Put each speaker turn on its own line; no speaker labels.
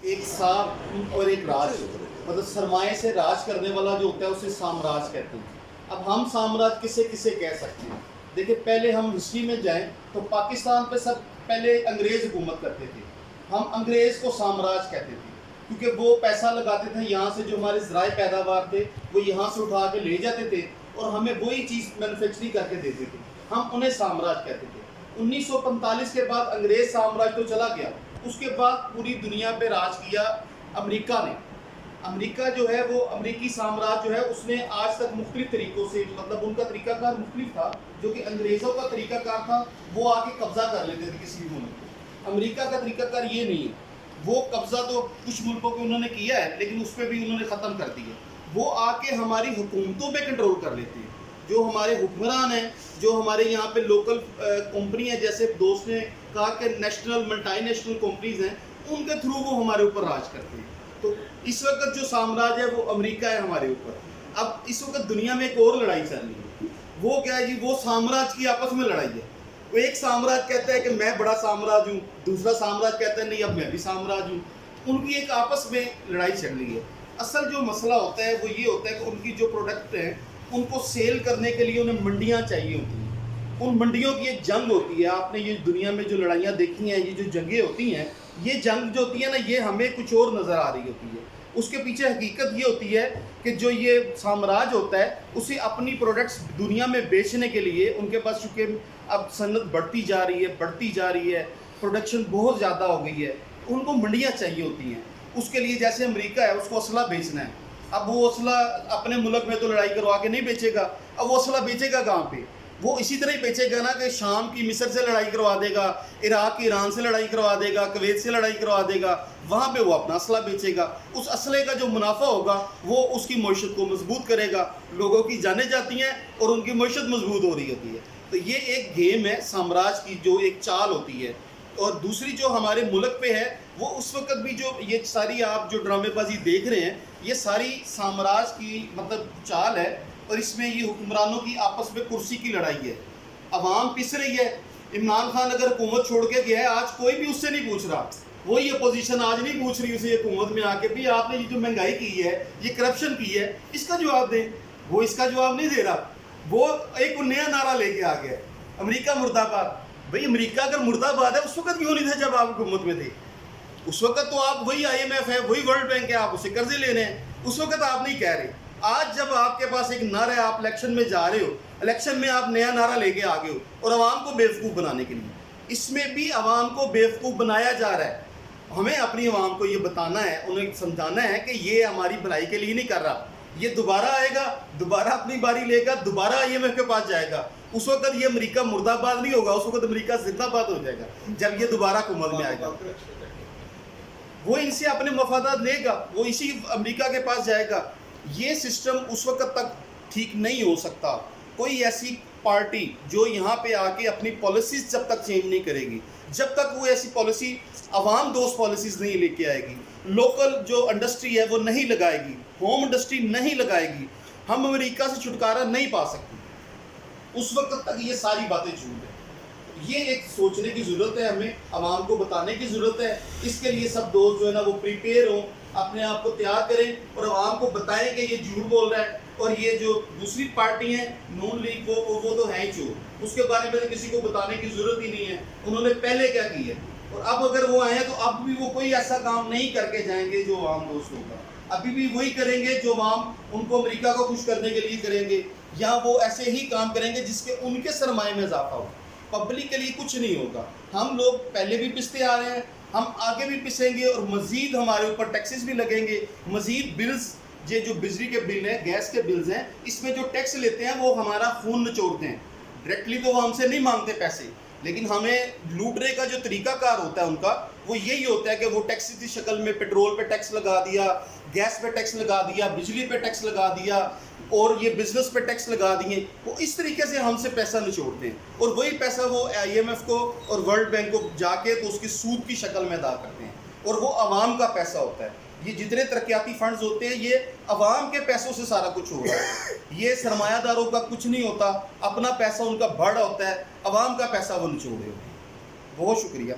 ایک صاحب اور ایک راج، مطلب سرمایہ سے راج کرنے والا جو ہوتا ہے اسے سامراج کہتے ہیں۔ اب ہم سامراج کسے کسے کہہ سکتے ہیں؟ دیکھیں، پہلے ہم ہسٹری میں جائیں تو پاکستان پہ سب پہلے انگریز حکومت کرتے تھے، ہم انگریز کو سامراج کہتے تھے کیونکہ وہ پیسہ لگاتے تھے یہاں سے، جو ہمارے ذرائع پیداوار تھے وہ یہاں سے اٹھا کے لے جاتے تھے اور ہمیں وہی چیز مینوفیکچرنگ کر کے دیتے تھے، ہم انہیں سامراج کہتے تھے۔ 1945 کے بعد انگریز سامراج تو چلا گیا، اس کے بعد پوری دنیا پہ راج کیا امریکہ نے۔ امریکہ جو ہے وہ امریکی سامراج جو ہے اس نے آج تک مختلف طریقوں سے، مطلب ان کا طریقہ کار مختلف تھا، جو کہ انگریزوں کا طریقہ کار تھا وہ آ کے قبضہ کر لیتے تھے کسی بھی ملک کو۔ امریکہ کا طریقہ کار یہ نہیں ہے، وہ قبضہ تو کچھ ملکوں کو انہوں نے کیا ہے لیکن اس پہ بھی انہوں نے ختم کر دیا۔ وہ آ کے ہماری حکومتوں پہ کنٹرول کر لیتے ہیں، جو ہمارے حکمران ہیں، جو ہمارے یہاں پہ لوکل کمپنی ہیں، جیسے دوست نے کہا کہ نیشنل ملٹی نیشنل کمپنیز ہیں، ان کے تھرو وہ ہمارے اوپر راج کرتے ہیں۔ تو اس وقت جو سامراج ہے وہ امریکہ ہے ہمارے اوپر۔ اب اس وقت دنیا میں ایک اور لڑائی چل رہی ہے، وہ کیا ہے جی؟ وہ سامراج کی آپس میں لڑائی ہے۔ وہ ایک سامراج کہتا ہے کہ میں بڑا سامراج ہوں، دوسرا سامراج کہتا ہے نہیں اب میں بھی سامراج ہوں۔ ان کی ایک آپس میں لڑائی چل رہی ہے۔ اصل جو مسئلہ ہوتا ہے وہ یہ ہوتا ہے کہ ان کی جو پروڈکٹ ہیں ان کو سیل کرنے کے لیے انہیں منڈیاں چاہیے ہوتی ہیں، ان منڈیوں کی ایک جنگ ہوتی ہے۔ آپ نے یہ دنیا میں جو لڑائیاں دیکھی ہیں، یہ جو جنگیں ہوتی ہیں، یہ جنگ جو ہوتی ہے نا، یہ ہمیں کچھ اور نظر آ رہی ہوتی ہے۔ اس کے پیچھے حقیقت یہ ہوتی ہے کہ جو یہ سامراج ہوتا ہے اسے اپنی پروڈکٹس دنیا میں بیچنے کے لیے، ان کے پاس چونکہ اب صنعت بڑھتی جا رہی ہے، پروڈکشن بہت زیادہ ہو گئی ہے، ان کو منڈیاں چاہیے ہوتی ہیں۔ اس کے لیے جیسے امریکہ ہے، اس کو اسلحہ بیچنا ہے، اب وہ اسلحہ اپنے ملک میں تو لڑائی کروا کے نہیں بیچے گا، اب وہ اسلحہ بیچے گا کہاں پہ؟ وہ اسی طرح ہی بیچے گا نا کہ شام کی مصر سے لڑائی کروا دے گا، عراق کی ایران سے لڑائی کروا دے گا، کویت سے لڑائی کروا دے گا، وہاں پہ وہ اپنا اسلحہ بیچے گا۔ اس اسلحے کا جو منافع ہوگا وہ اس کی معیشت کو مضبوط کرے گا، لوگوں کی جانیں جاتی ہیں اور ان کی معیشت مضبوط ہو رہی ہوتی ہے۔ تو یہ ایک گیم ہے سامراج کی، جو ایک چال ہوتی ہے۔ اور دوسری جو ہمارے ملک پہ ہے، وہ اس وقت بھی جو یہ ساری آپ جو ڈرامے بازی دیکھ رہے ہیں، یہ ساری سامراج کی مطلب چال ہے، اور اس میں یہ حکمرانوں کی آپس میں کرسی کی لڑائی ہے۔ عوام پس رہی ہے۔ عمران خان اگر حکومت چھوڑ کے گیا ہے، آج کوئی بھی اس سے نہیں پوچھ رہا، وہی اپوزیشن آج نہیں پوچھ رہی اسے حکومت میں آ کے بھی آپ نے یہ جو مہنگائی کی ہے، یہ کرپشن کی ہے، اس کا جواب دیں۔ وہ اس کا جواب نہیں دے رہا، وہ ایک نیا نعرہ لے کے آ گیا، امریکہ مرد آباد۔ بھئی امریکہ اگر مرد آباد ہے، اس وقت کیوں نہیں تھا جب آپ حکومت میں تھے؟ اس وقت تو آپ وہی IMF ہے، وہی ورلڈ بینک ہے، آپ اسے قرضے لے رہے ہیں، اس وقت آپ نہیں کہہ رہے۔ آج جب آپ کے پاس ایک نعرہ ہے، آپ الیکشن میں جا رہے ہو، الیکشن میں آپ نیا نعرہ لے کے آگے ہو، اور عوام کو بیوقوف بنانے کے لیے، اس میں بھی عوام کو بیوقوف بنایا جا رہا ہے۔ ہمیں اپنی عوام کو یہ بتانا ہے، انہیں سمجھانا ہے کہ یہ ہماری بھلائی کے لیے نہیں کر رہا، یہ دوبارہ آئے گا، دوبارہ اپنی باری لے گا، دوبارہ IMF کے پاس جائے گا۔ اس وقت یہ امریکہ مرد آباد نہیں ہوگا، اس وقت امریکہ زندہ باد ہو جائے گا جب یہ دوبارہ حکومت میں آئے گا۔ وہ ان سے اپنے مفادات لے گا، وہ اسی امریکہ کے پاس جائے گا۔ یہ سسٹم اس وقت تک ٹھیک نہیں ہو سکتا۔ کوئی ایسی پارٹی جو یہاں پہ آ کے اپنی پالیسیز جب تک چینج نہیں کرے گی، جب تک وہ ایسی پالیسی عوام دوست پالیسیز نہیں لے کے آئے گی، لوکل جو انڈسٹری ہے وہ نہیں لگائے گی، ہوم انڈسٹری نہیں لگائے گی، ہم امریکہ سے چھٹکارا نہیں پا سکتے۔ اس وقت تک یہ ساری باتیں جھوٹ ہیں۔ یہ ایک سوچنے کی ضرورت ہے، ہمیں عوام کو بتانے کی ضرورت ہے۔ اس کے لیے سب دوست جو ہے نا وہ پریپیئر ہوں، اپنے آپ کو تیار کریں اور عوام کو بتائیں کہ یہ جھوٹ بول رہا ہے، اور یہ جو دوسری پارٹی ہیں نون لیگ وہ تو ہے ہی چور، اس کے بارے میں کسی کو بتانے کی ضرورت ہی نہیں ہے، انہوں نے پہلے کیا کیا ہے، اور اب اگر وہ آئے ہیں تو اب بھی وہ کوئی ایسا کام نہیں کر کے جائیں گے جو عوام دوست ہوگا۔ ابھی بھی وہی کریں گے جو عوام ان کو امریکہ کو خوش کرنے کے لیے کریں گے، یا وہ ایسے ہی کام کریں گے جس کے ان کے سرمایہ میں اضافہ ہو۔ پبلک کے لیے کچھ نہیں ہوگا۔ ہم لوگ پہلے بھی پستے آ رہے ہیں، ہم آگے بھی پسیں گے، اور مزید ہمارے اوپر ٹیکسز بھی لگیں گے، مزید بلز، یہ جو بجلی کے بل ہیں، گیس کے بلز ہیں، اس میں جو ٹیکس لیتے ہیں وہ ہمارا خون نچوڑتے ہیں۔ ڈائریکٹلی تو وہ ہم سے نہیں مانگتے پیسے، لیکن ہمیں لوٹنے کا جو طریقہ کار ہوتا ہے ان کا، وہ یہی ہوتا ہے کہ وہ ٹیکس کی شکل میں پیٹرول پہ ٹیکس لگا دیا، گیس پہ ٹیکس لگا دیا، بجلی پہ ٹیکس لگا دیا، اور یہ بزنس پہ ٹیکس لگا دیے۔ وہ اس طریقے سے ہم سے پیسہ نچوڑتے ہیں، اور وہی پیسہ وہ IMF کو اور ورلڈ بینک کو جا کے تو اس کی سود کی شکل میں ادا کرتے ہیں، اور وہ عوام کا پیسہ ہوتا ہے۔ یہ جتنے ترقیاتی فنڈز ہوتے ہیں یہ عوام کے پیسوں سے سارا کچھ ہو رہا ہے، یہ سرمایہ داروں کا کچھ نہیں ہوتا، اپنا پیسہ ان کا بڑا ہوتا ہے، عوام کا پیسہ وہ نچوڑے ہوتے ہیں۔ بہت شکریہ۔